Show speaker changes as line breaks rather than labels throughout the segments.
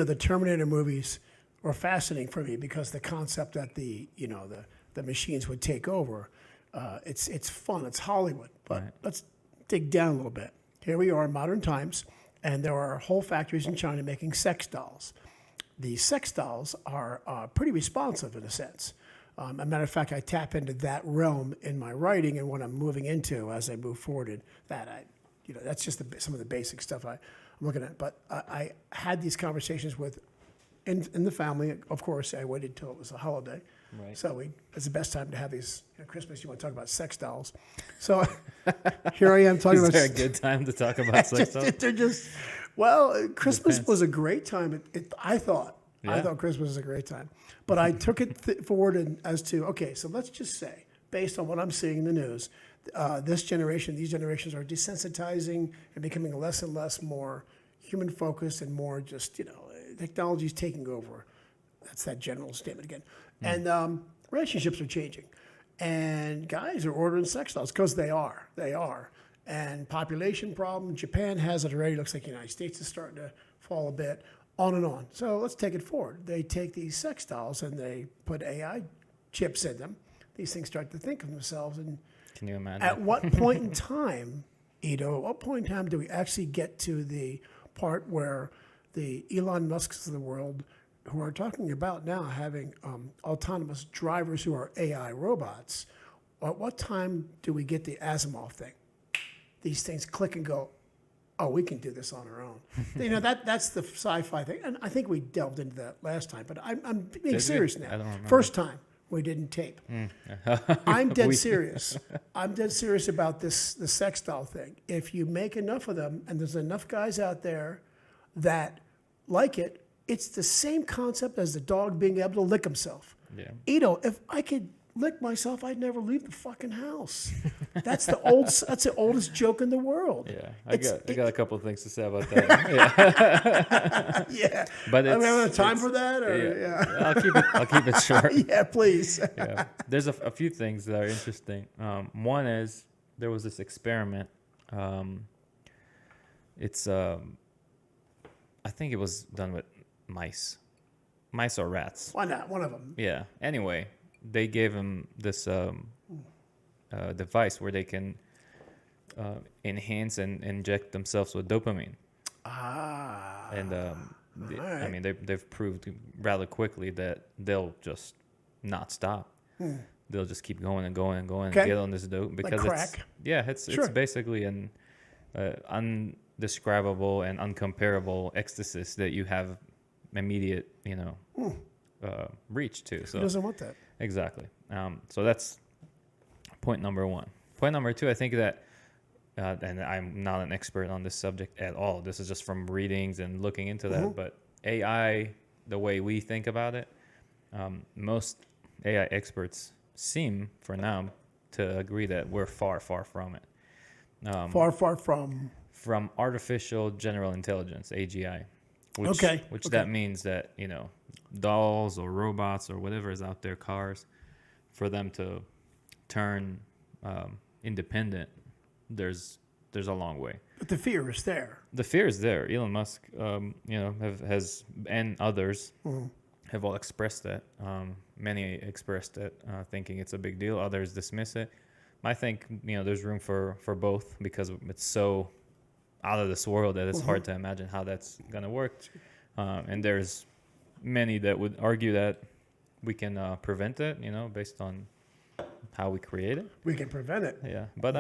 the Terminator movies were fascinating for me because the concept that the machines would take over, it's fun, it's Hollywood. But let's dig down a little bit. Here we are in modern times, and there are whole factories in China making sex dolls. The sex dolls are pretty responsive in a sense. As a matter of fact, I tap into that realm in my writing and what I'm moving into as I move forward. And that's just some of the basic stuff I'm looking at. But I had these conversations in the family. Of course, I waited till it was a holiday.
Right.
So it's the best time to have these. Christmas, you want to talk about sex dolls. So here I am talking about.
Is there a good time to talk about sex dolls?
Christmas was a great time. I thought Christmas was a great time. But I took it forward so let's just say, based on what I'm seeing in the news, these generations are desensitizing and becoming less and less more human focused and more just, technology is taking over. That's that general statement again. And relationships are changing. And guys are ordering sex dolls because they are. And population problem, Japan has it already. Looks like the United States is starting to fall a bit, on and on. So let's take it forward. They take these sex dolls and they put AI chips in them. These things start to think of themselves. And
can you imagine?
At what point in time, Ido, do we actually get to the part where the Elon Musks of the world, who are talking about now having autonomous drivers who are AI robots, at what time do we get the Asimov thing? These things click and go, oh, we can do this on our own. That's the sci-fi thing. And I think we delved into that last time, but I'm being serious now.
I don't remember.
First time we didn't tape. I'm dead serious. I'm dead serious about the sex doll thing. If you make enough of them and there's enough guys out there that like it, it's the same concept as the dog being able to lick himself.
Yeah.
If I could lick myself, I'd never leave the fucking house. That's the oldest joke in the world.
Yeah, I got a couple of things to say about that.
Yeah.
But
I have time for that? Or,
yeah. I'll keep it short.
Yeah, please.
Yeah. There's a few things that are interesting. One is there was this experiment. I think it was done with mice or rats.
Why not? One of them.
Yeah. Anyway, they gave them this device where they can enhance and inject themselves with dopamine. And I mean, they've proved rather quickly that they'll just not stop. They'll just keep going and going and going and get on this dope because
like crack.
It's basically an undescribable and uncomparable ecstasy that you have immediate, reach to. So
who doesn't want that?
Exactly. So that's point number one. Point number two, I think that, and I'm not an expert on this subject at all. This is just from readings and looking into that. But AI, the way we think about it, most AI experts seem, for now, to agree that we're far, far from it.
Far from
artificial general intelligence, AGI. Which
Okay.
that means that, dolls or robots or whatever is out there, cars, for them to turn independent, there's a long way.
But the fear is there.
The fear is there. Elon Musk, has and others have all expressed that. Many expressed it, thinking it's a big deal. Others dismiss it. I think there's room for both because it's so out of this world that it's hard to imagine how that's gonna work. And there's many that would argue that we can prevent it, based on how we create it.
We can prevent it.
Yeah, but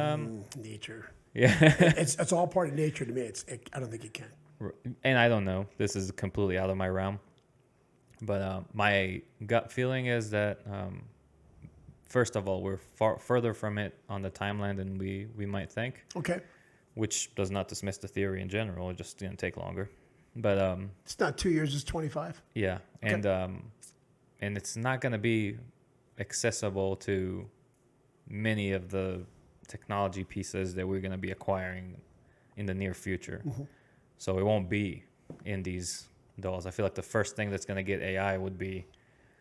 nature.
Yeah,
it's all part of nature to me. I don't think you can.
And I don't know. This is completely out of my realm. But my gut feeling is that first of all, we're far further from it on the timeline than we might think.
Okay.
Which does not dismiss the theory in general. It just take longer. But
it's not 2 years; it's 25.
Yeah,
Okay.
And it's not going to be accessible to many of the technology pieces that we're going to be acquiring in the near future. So it won't be in these dolls. I feel like the first thing that's going to get AI would be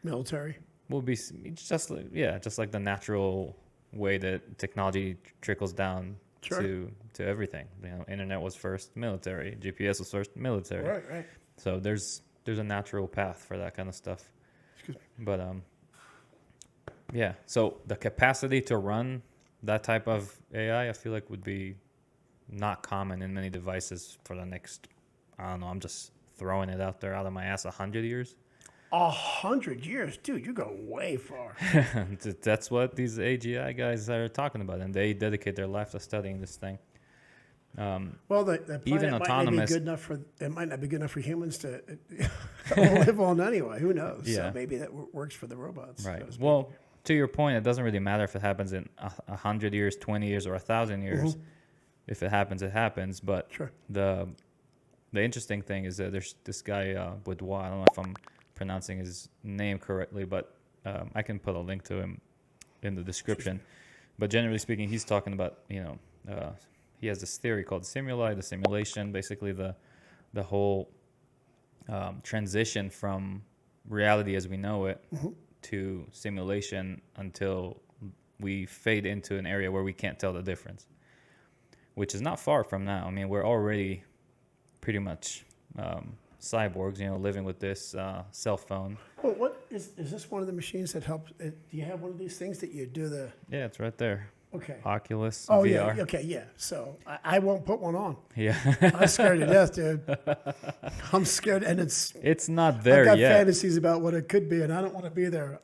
military.
Will be just like the natural way that technology trickles down.
Sure.
To everything. Internet was first, military. GPS was first, military.
Right.
So there's there's a natural path for that kind of stuff.
Excuse me.
But yeah. So the capacity to run that type of AI, I feel like would be not common in many devices for the next, I don't know, I'm just throwing it out there out of my ass, 100 years.
100 years? Dude, you go way far.
That's what these AGI guys are talking about, and they dedicate their life to studying this thing.
Well, the planet
Even autonomous,
it might not be good enough for humans to live on anyway. Who knows?
Yeah.
So maybe that works for the robots.
right.
so to speak.
Well, to your point, it doesn't really matter if it happens in 100 years, 20 years, or 1,000 years. If it happens, it happens. But
Sure.
the interesting thing is that there's this guy Boudoir. I don't know if I'm pronouncing his name correctly, but I can put a link to him in the description. But generally speaking, he's talking about, he has this theory called simuli, the simulation, basically the whole transition from reality as we know it to simulation until we fade into an area where we can't tell the difference, which is not far from now. I mean, we're already pretty much cyborgs, living with this cell phone.
Well, what is this one of the machines that helps? Do you have one of these things that you do the?
Yeah, it's right there.
Okay.
Oculus
Oh
VR.
yeah. Okay. Yeah. So I won't put one on.
Yeah.
I'm scared to death, dude. I'm scared, and
It's not there
I've got
yet.
fantasies about what it could be, and I don't want to be there.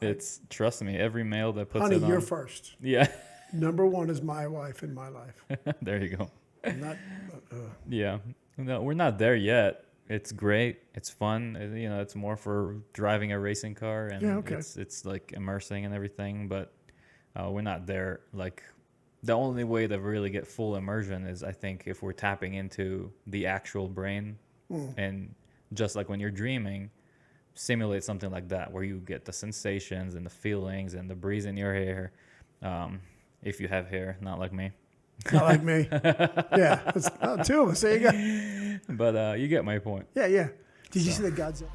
Trust me, every male that puts
Honey,
it on.
you're first.
Yeah.
Number one is my wife in my life.
There you go.
I'm not.
Yeah. No, we're not there yet. It's great. It's fun. It's more for driving a racing car, and
Yeah, okay.
it's like immersing and everything, but we're not there. Like, the only way to really get full immersion is, I think, if we're tapping into the actual brain, and just like when you're dreaming, simulate something like that where you get the sensations and the feelings and the breeze in your hair, if you have hair, not like me.
Not like me. Yeah, it's two of us. There you go.
But you get my point.
Yeah. Did you see the Godzilla?